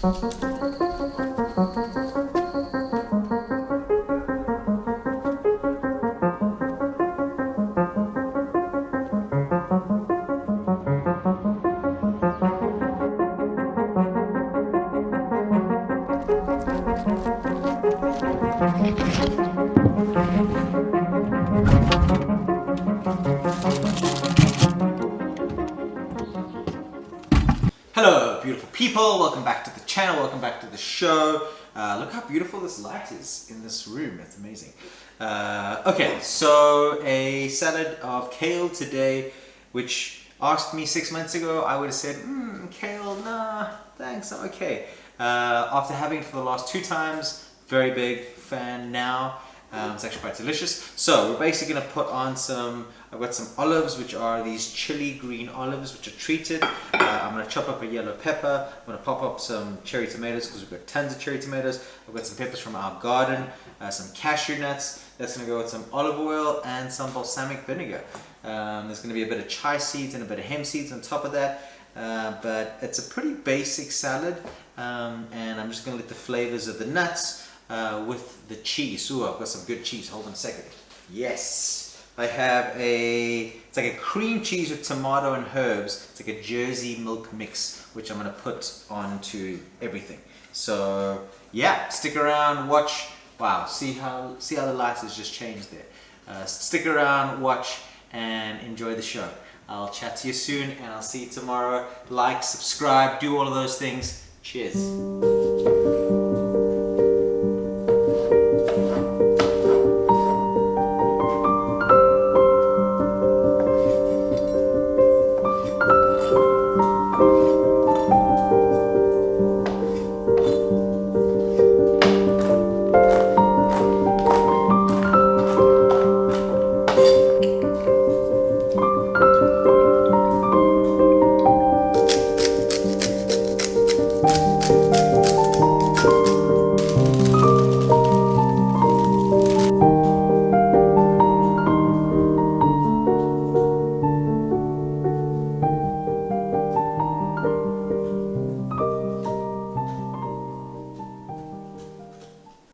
Hello beautiful people, welcome back to the channel, welcome back to the show. Look how beautiful this light is in this room, it's amazing. Okay, so a salad of kale today, which asked me 6 months ago, I would have said, kale, nah, thanks, I'm okay. After having it for the last 2 times, very big fan now. It's actually quite delicious. So we're basically going to put on I've got some olives, which are these chili green olives, which are treated. I'm going to chop up a yellow pepper. I'm going to pop up some cherry tomatoes because we've got tons of cherry tomatoes. I've got some peppers from our garden, some cashew nuts. That's going to go with some olive oil and some balsamic vinegar. There's going to be a bit of chai seeds and a bit of hemp seeds on top of that. But it's a pretty basic salad, and I'm just going to let the flavors of the nuts with the cheese. Ooh, I've got some good cheese. Hold on a second. Yes. I have it's like a cream cheese with tomato and herbs. It's like a Jersey milk mix, which I'm going to put onto everything. So yeah, stick around, watch. Wow, see how the lights has just changed there. Stick around, watch, and enjoy the show. I'll chat to you soon, and I'll see you tomorrow. Like, subscribe, do all of those things. Cheers.